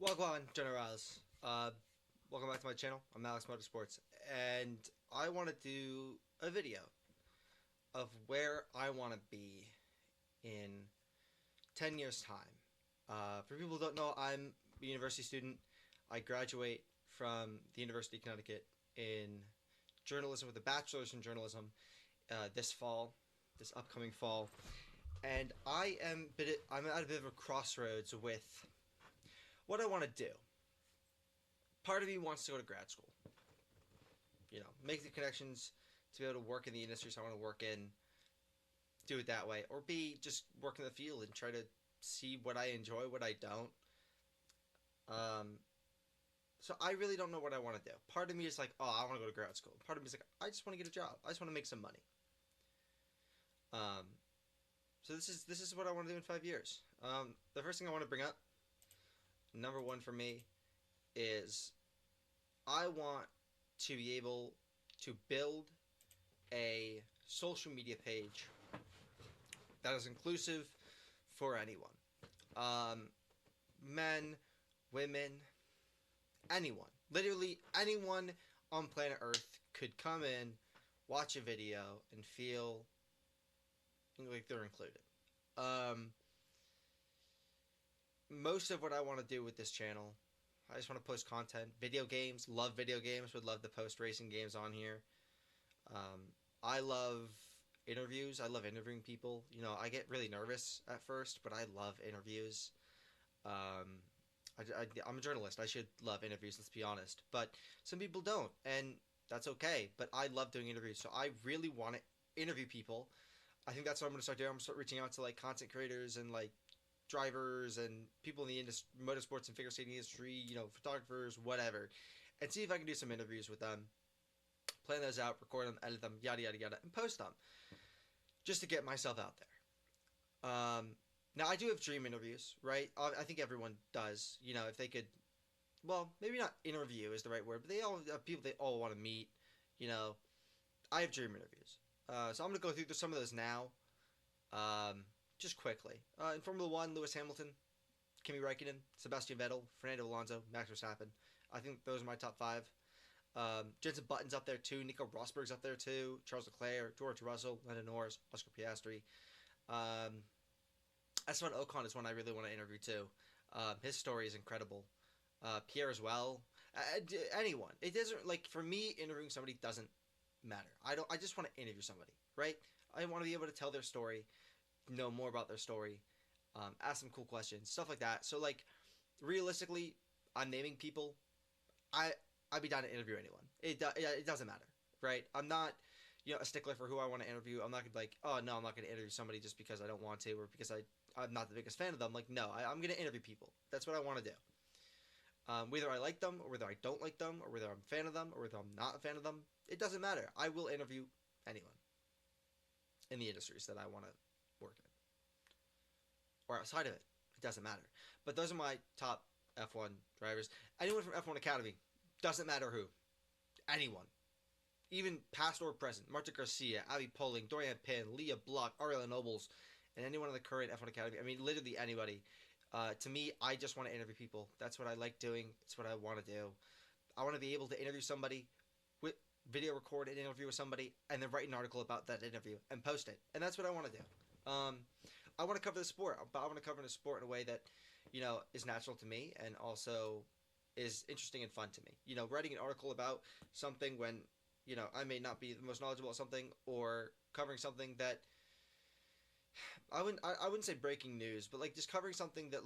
Wagwan Generals. Welcome back to my channel. I'm Alex Motorsports, and I want to do a video of where I want to be in 10 years' time. For people who don't know, I'm a university student. I graduate from the University of Connecticut in journalism with a bachelor's in journalism this fall, this upcoming fall, and I'm at a bit of a crossroads with what I want to do. Part of me wants to go to grad school. Make the connections to be able to work in the industry. So I want to work in, do it that way, or B, just work in the field and try to see what I enjoy, what I don't. Um, so I really don't know what I want to do. Part of me is like, oh, I want to go to grad school. Part of me is like, I just want to get a job. I just want to make some money. Um, so this is what I want to do in 5 years. The first thing I want to bring up, number one for me, is I want to be able to build a social media page that is inclusive for anyone. Men, women, anyone. Literally anyone on planet Earth could come in, watch a video, and feel like they're included. Most of what I want to do with this channel, I just want to post content. Video games, love video games, would love to post racing games on here. I love interviews. I love interviewing people. I get really nervous at first, but I love interviews. I'm a journalist. I should love interviews, let's be honest. But some people don't, and that's okay. But I love doing interviews, so I really want to interview people. I think that's what I'm going to start doing. I'm going to start reaching out to content creators and drivers and people in the industry, motorsports and figure skating industry, photographers, whatever, and see if I can do some interviews with them, plan those out, record them, edit them, yada yada yada, and post them, just to get myself out there. Now I do have dream interviews, right? I think everyone does. If they could, well, maybe not interview is the right word, but they all have people they all want to meet. I have dream interviews, so I'm gonna go through some of those now. Just quickly. In Formula One, Lewis Hamilton, Kimi Räikkönen, Sebastian Vettel, Fernando Alonso, Max Verstappen. I think those are my top five. Jensen Button's up there too. Nico Rosberg's up there too. Charles Leclerc, George Russell, Lando Norris, Oscar Piastri. Esteban Ocon is one I really want to interview too. His story is incredible. Pierre as well. Anyone. It doesn't for me. Interviewing somebody doesn't matter. I just want to interview somebody, right? I want to be able to tell their story, know more about their story, ask them cool questions, stuff like that. So realistically, I'm naming people. I'd be down to interview anyone. It doesn't matter, right? I'm not a stickler for who I want to interview. I'm not gonna be oh no, I'm not gonna interview somebody just because I don't want to or because I'm not the biggest fan of them. No, I'm gonna interview people. That's what I want to do. Whether I like them or whether I don't like them or whether I'm a fan of them or whether I'm not a fan of them, it doesn't matter. I will interview anyone in the industries that I want to work in or outside of it. It doesn't matter. But those are my top F1 drivers. Anyone from F1 Academy, doesn't matter who. Anyone. Even past or present. Marta Garcia, Abby Poling, Dorian Pin, Leah Block, Ariella Nobles, and anyone in the current F1 Academy. I mean, literally anybody. To me, I just want to interview people. That's what I like doing. It's what I want to do. I want to be able to interview somebody, with video record an interview with somebody, and then write an article about that interview and post it. And that's what I want to do. I want to cover the sport, but I want to cover the sport in a way that, is natural to me and also is interesting and fun to me. Writing an article about something when, I may not be the most knowledgeable at something, or covering something that I wouldn't say breaking news, but just covering something that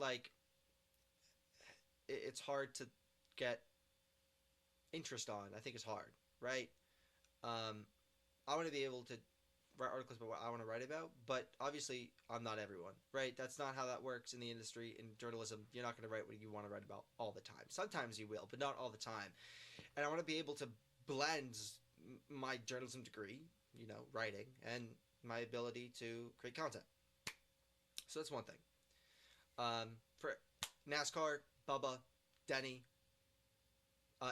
it's hard to get interest on. I think it's hard, right? I want to be able to write articles about what I want to write about, but obviously I'm not everyone, right? That's not how that works in the industry. In journalism, you're not going to write what you want to write about all the time. Sometimes you will, but not all the time. And I want to be able to blend my journalism degree, writing, and my ability to create content. So that's one thing. For NASCAR, Bubba, Denny,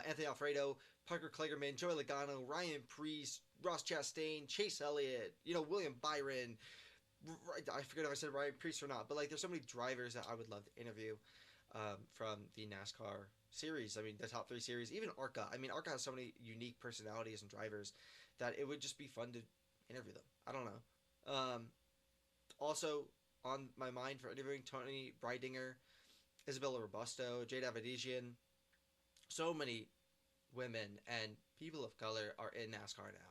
Anthony Alfredo, Parker Kligerman, Joey Logano, Ryan Preece, Ross Chastain, Chase Elliott, William Byron. I forget if I said Ryan Preece or not, but there's so many drivers that I would love to interview. from the NASCAR series. I mean, the top three series, even ARCA. I mean, ARCA has so many unique personalities and drivers that it would just be fun to interview them. I don't know. Also, on my mind for interviewing Tony Breidinger, Isabella Robusto, Jade Avedizian, so many women and people of color are in NASCAR now.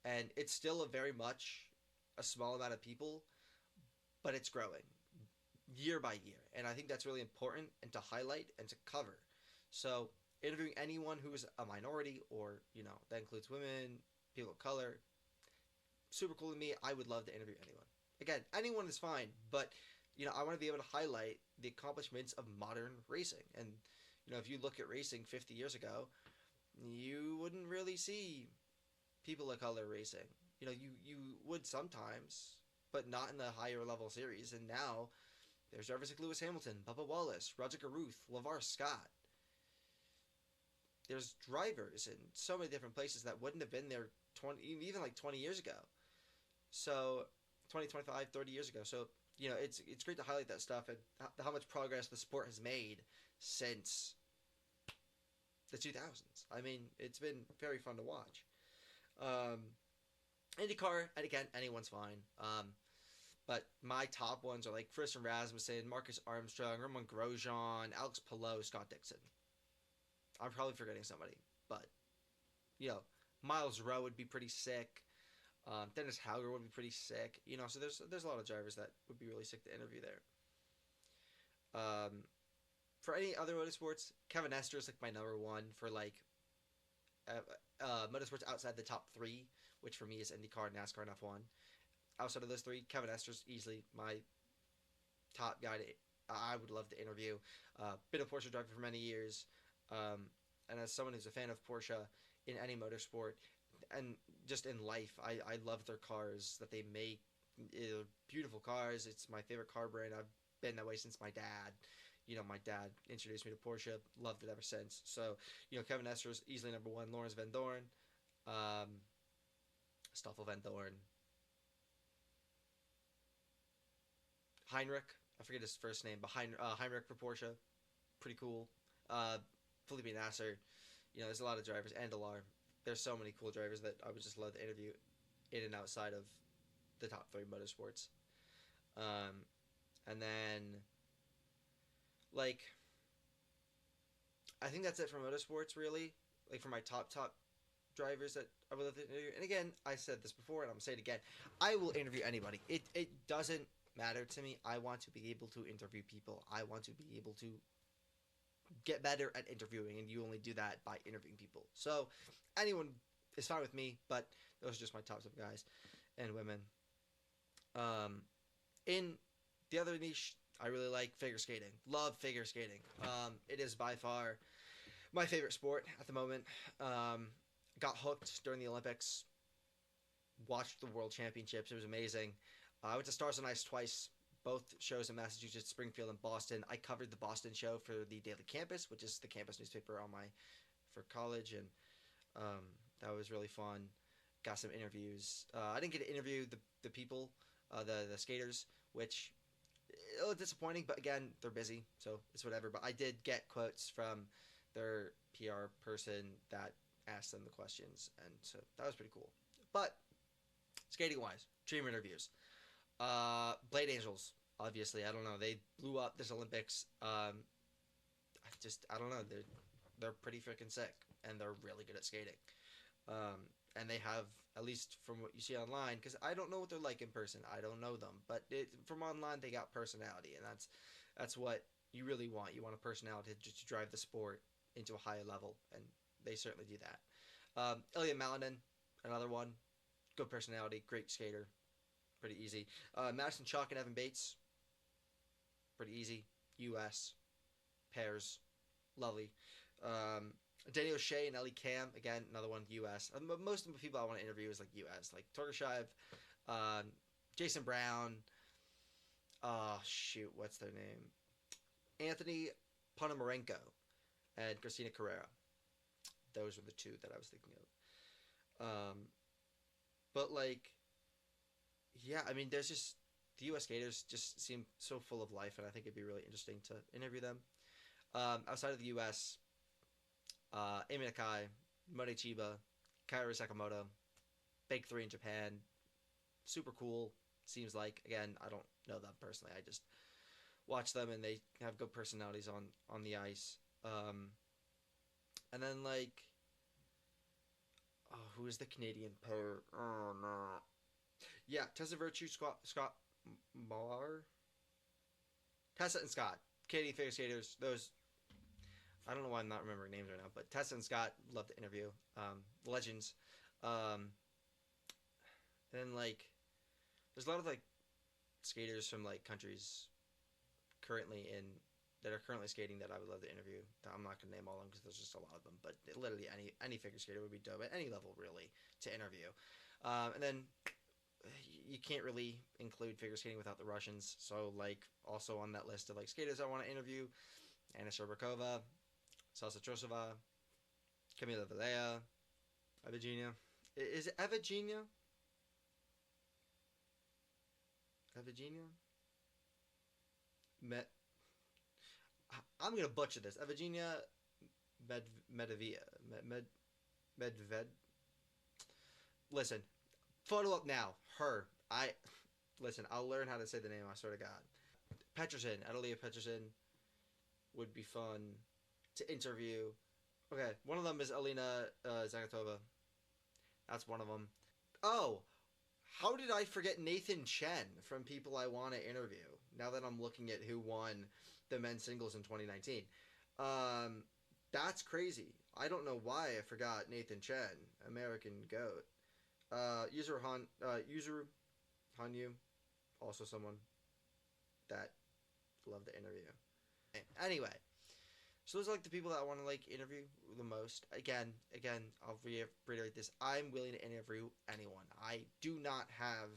And it's still a very much a small amount of people, but it's growing year by year. And I think that's really important and to highlight and to cover. So interviewing anyone who is a minority or, that includes women, people of color, super cool to me. I would love to interview anyone. Again, anyone is fine, but I want to be able to highlight the accomplishments of modern racing. And if you look at racing 50 years ago, you wouldn't really see people of color racing. You would sometimes, but not in the higher level series. And now there's drivers like Lewis Hamilton, Bubba Wallace, Roger Caruth, LeVar Scott. There's drivers in so many different places that wouldn't have been there 20, even like 20 years ago. So 20, 25, 30 years ago. So it's great to highlight that stuff and how much progress the sport has made since the 2000s. I mean, it's been very fun to watch. IndyCar, and again, anyone's fine. But my top ones are like Tristan Rasmussen, Marcus Armstrong, Roman Grosjean, Alex Palou, Scott Dixon. I'm probably forgetting somebody, but Miles Rowe would be pretty sick. Dennis Hauger would be pretty sick. So there's a lot of drivers that would be really sick to interview there. For any other motorsports, Kevin Estre is like my number one for like motorsports outside the top three, which for me is IndyCar, NASCAR, and F1. Outside of those three, Kevin Estre is easily my top guy I would love to interview. Been a Porsche driver for many years, and as someone who's a fan of Porsche in any motorsport and just in life, I love their cars that they make. Beautiful cars. It's my favorite car brand. I've been that way since my dad. My dad introduced me to Porsche. Loved it ever since. So, Kevin Estre is easily number one. Lawrence Van Dorn, Stoffel Van Dorn, Heinrich. I forget his first name, but Heinrich for Porsche, pretty cool. Felipe Nasser. There's a lot of drivers. Andelar. There's so many cool drivers that I would just love to interview in and outside of the top three motorsports. And then, like, I think that's it for motorsports, really. Like, for my top drivers that I would love to interview. And again, I said this before, and I'm going to say it again. I will interview anybody. It doesn't matter to me. I want to be able to interview people. I want to be able to get better at interviewing, and you only do that by interviewing people. So anyone is fine with me, but those are just my top guys and women. In the other niche, I really like figure skating. Love figure skating. It is by far my favorite sport at the moment. Got hooked during the Olympics. Watched the World Championships. It was amazing. I went to Stars on Ice twice. Both shows in Massachusetts, Springfield, and Boston. I covered the Boston show for the Daily Campus, which is the campus newspaper for college, and that was really fun. Got some interviews. I didn't get to interview the people, the skaters, which a little disappointing, but again, they're busy, so it's whatever. But I did get quotes from their PR person that asked them the questions, and so that was pretty cool. But skating wise, dream interviews. Blade Angels, obviously. I don't know. They blew up this Olympics. I don't know. They're pretty freaking sick, and they're really good at skating. And they have, at least from what you see online, because I don't know what they're like in person. I don't know them, but from online they got personality, and that's what you really want. You want a personality to drive the sport into a higher level, and they certainly do that. Ilya Malinin, another one, good personality, great skater. Pretty easy. Madison Chalk and Evan Bates. Pretty easy. U.S. Pairs. Lovely. Danny O'Shea and Ellie Cam. Again, another one. U.S. Most of the people I want to interview is like U.S. Like Torgashev, Jason Brown. What's their name? Anthony Ponomarenko and Christina Carrera. Those were the two that I was thinking of. But like, yeah, I mean, there's just the U.S. skaters just seem so full of life, and I think it'd be really interesting to interview them. Outside of the U.S., Amy Nakai, Mori Chiba, Kairi Sakamoto, big three in Japan. Super cool. Seems like, again, I don't know them personally. I just watch them and they have good personalities on the ice. And then like, oh, who is the Canadian pair? Oh no, yeah, Tessa Virtue, Scott Marr, Tessa and Scott, Canadian figure skaters. Those, I don't know why I'm not remembering names right now, but Tessa and Scott, love to interview. Legends. Um, and like, there's a lot of like skaters from like countries currently in that are currently skating that I would love to interview. I'm not gonna name all of them because there's just a lot of them, but literally any figure skater would be dope at any level really to interview. And then you can't really include figure skating without the Russians. So like also on that list of like skaters I want to interview, Anna Sherbakova, Salsa Trosova, Camila Valea, Evgenia. Is it Evgenia? Evgenia? Met. I'm gonna butcher this. Evgenia Medved. Medved. Listen, photo up now. Her. I listen. I'll learn how to say the name. I swear to God. Peterson. Adelia Peterson would be fun to interview. Okay, one of them is Alina Zagatova. That's one of them. Oh, how did I forget Nathan Chen from People I Want to Interview? Now that I'm looking at who won the men's singles in 2019. Um, that's crazy. I don't know why I forgot Nathan Chen, American Goat. User Hanyu, also someone that love to interview. Anyway, so those are like the people that I want to like interview the most. Again, I'll reiterate this. I'm willing to interview anyone. I do not have.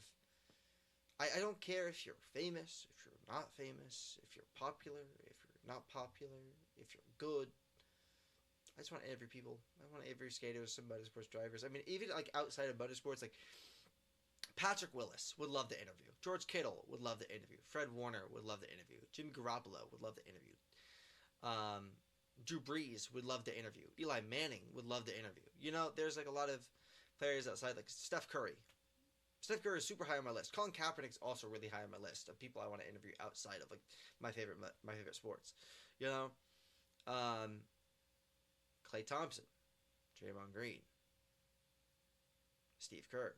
I don't care if you're famous, if you're not famous, if you're popular, if you're not popular, if you're good. I just want to interview people. I want to interview skaters, some motorsports drivers. I mean, even like outside of motorsports, like Patrick Willis would love to interview. George Kittle would love to interview. Fred Warner would love to interview. Jimmy Garoppolo would love to interview. Um, Drew Brees would love to interview. Eli Manning would love to interview. You know, there's like a lot of players outside, like Steph Curry. Steph Curry is super high on my list. Colin Kaepernick's also really high on my list of people I want to interview outside of like my favorite sports. You know, um, Klay Thompson, Draymond Green, Steve Kerr.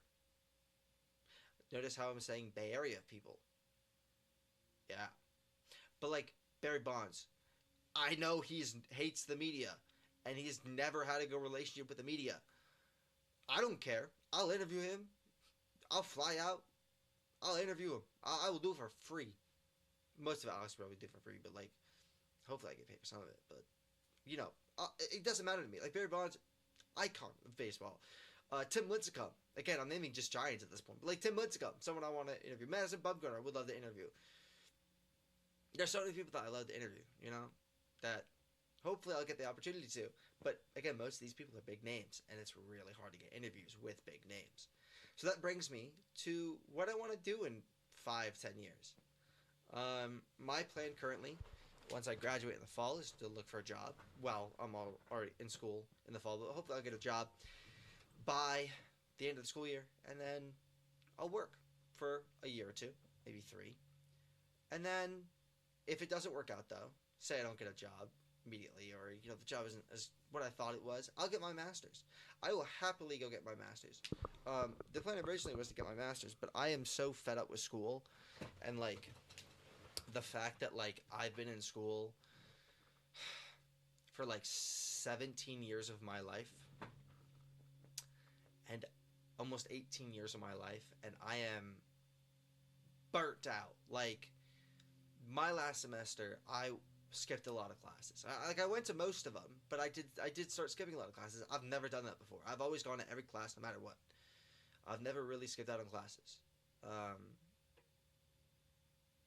Notice how I'm saying Bay Area people. Yeah, but like Barry Bonds, I know he's hates the media, and he's never had a good relationship with the media. I don't care. I'll interview him. I'll fly out. I'll interview him. I will do it for free. Most of it I'll probably do for free, but like, hopefully I get paid for some of it. But you know, it doesn't matter to me. Like Barry Bonds, icon of baseball. Tim Lincecum. Again, I'm naming just Giants at this point. But like Tim Lincecum, someone I want to interview. Madison Bumgarner would love to interview. There's so many people that I love to interview. You know, that hopefully I'll get the opportunity to. But again, most of these people are big names, and it's really hard to get interviews with big names. So that brings me to what I want to do in 5-10 years. My plan currently, once I graduate in the fall, is to look for a job. Well, I'm already in school in the fall, but hopefully I'll get a job by the end of the school year, and then I'll work for a year or two, maybe 3. And then if it doesn't work out though, say I don't get a job immediately, or you know the job isn't as what I thought it was, I'll get my master's. I will happily go get my master's. The plan originally was to get my master's, but I am so fed up with school, and like the fact that like I've been in school for like 17 years of my life, and almost 18 years of my life, and I am burnt out. Like my last semester, I skipped a lot of classes. I went to most of them, but I did start skipping a lot of classes. I've never done that before. I've always gone to every class, no matter what. I've never really skipped out on classes,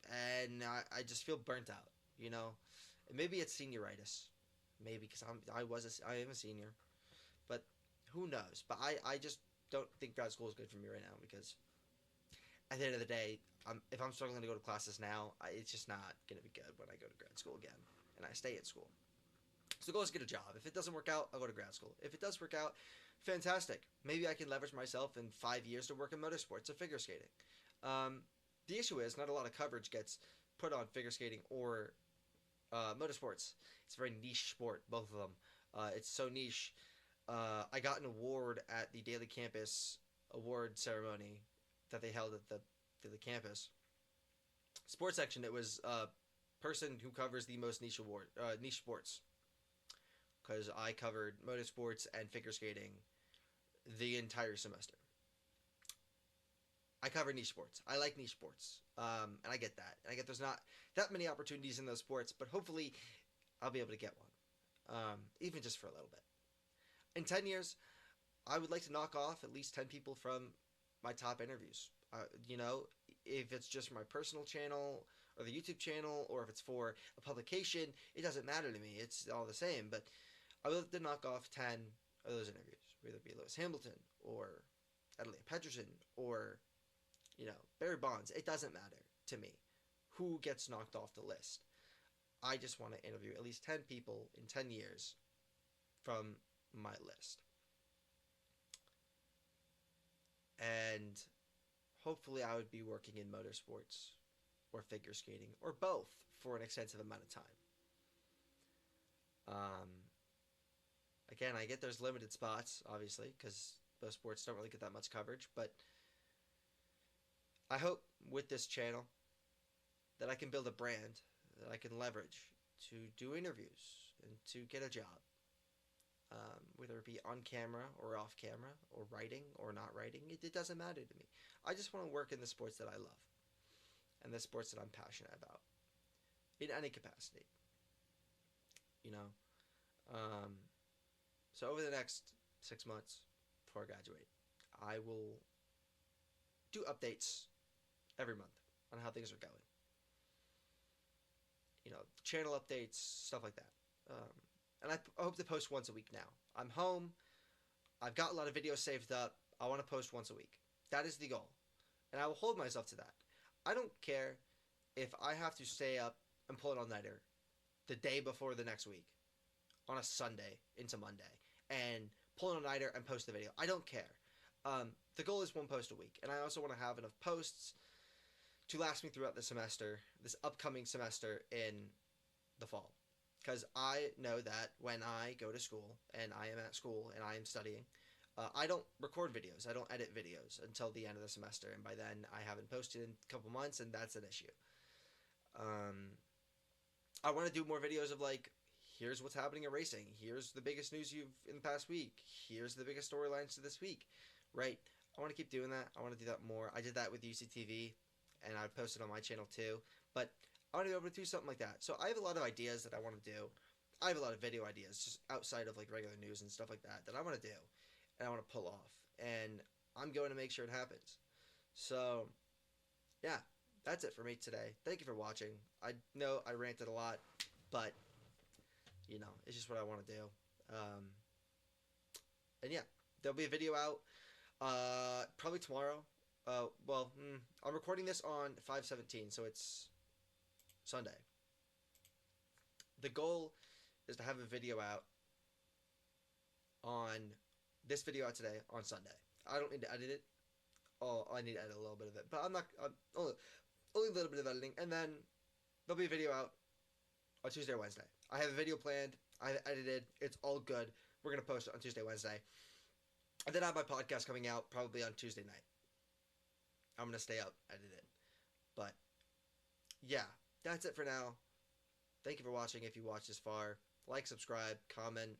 and I just feel burnt out. You know, and maybe it's senioritis, maybe because I am a senior, but who knows? But I just don't think grad school is good for me right now because at the end of the day, if I'm struggling to go to classes now, it's just not going to be good when I go to grad school again. and I stay in school. So the goal is to get a job. If it doesn't work out, I'll go to grad school. If it does work out, fantastic. Maybe I can leverage myself in 5 years to work in motorsports or figure skating. The issue is not a lot of coverage gets put on figure skating or motorsports. It's a very niche sport, both of them. It's so niche. I got an award at the Daily Campus award ceremony that they held at the campus sports section. It was a person who covers the most niche sports, because I covered motorsports and figure skating the entire semester. I cover niche sports. I like niche sports, and I get that. And I get there's not that many opportunities in those sports, but hopefully I'll be able to get one, even just for a little bit. In 10 years, I would like to knock off at least 10 people from my top interviews. You know, if it's just for my personal channel or the YouTube channel, or if it's for a publication, it doesn't matter to me. It's all the same. But I would like to knock off 10 of those interviews, whether it be Lewis Hamilton or Adelia Peterson or, you know, Barry Bonds. It doesn't matter to me who gets knocked off the list. I just want to interview at least 10 people in 10 years from my list. And hopefully I would be working in motorsports or figure skating or both for an extensive amount of time. Again, I get there's limited spots, obviously, because those sports don't really get that much coverage, but I hope with this channel that I can build a brand that I can leverage to do interviews and to get a job. Whether it be on camera or off camera, or writing or not writing, it doesn't matter to me. I just want to work in the sports that I love and the sports that I'm passionate about in any capacity. You know, so over the next 6 months before I graduate, I will do updates every month on how things are going. You know, channel updates, stuff like that. And I hope to post once a week now. I'm home. I've got a lot of videos saved up. I want to post once a week. That is the goal. And I will hold myself to that. I don't care if I have to stay up and pull an all-nighter the day before the next week on a Sunday into Monday and pull an all-nighter and post the video. I don't care. The goal is one post a week. And I also want to have enough posts to last me throughout the semester, this upcoming semester in the fall. Because I know that when I go to school, and I am at school, and I am studying, I don't record videos. I don't edit videos until the end of the semester. And by then, I haven't posted in a couple months, and that's an issue. I want to do more videos of, like, here's what's happening in racing. Here's the biggest news you've in the past week. Here's the biggest storylines to this week. Right? I want to keep doing that. I want to do that more. I did that with UCTV, and I posted on my channel too. But I want to be able to do something like that. So I have a lot of ideas that I want to do. I have a lot of video ideas just outside of like regular news and stuff like that I want to do and I want to pull off. And I'm going to make sure it happens. So, yeah, that's it for me today. Thank you for watching. I know I ranted a lot, but, you know, it's just what I want to do. And yeah, there'll be a video out probably tomorrow. I'm recording this on 5/17, so it's Sunday. The goal is to have a video out on this video out today on Sunday. I don't need to edit it. Oh, I need to edit a little bit of it, but I'm only a little bit of editing, and then there'll be a video out on Tuesday or Wednesday. I have a video planned. I have edited. It's all good. We're gonna post it on Tuesday, Wednesday, and then I have my podcast coming out probably on Tuesday night. I'm gonna stay up, edit it, but yeah. That's it for now. Thank you for watching. If you watched this far, like, subscribe, comment.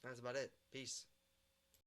That's about it. Peace.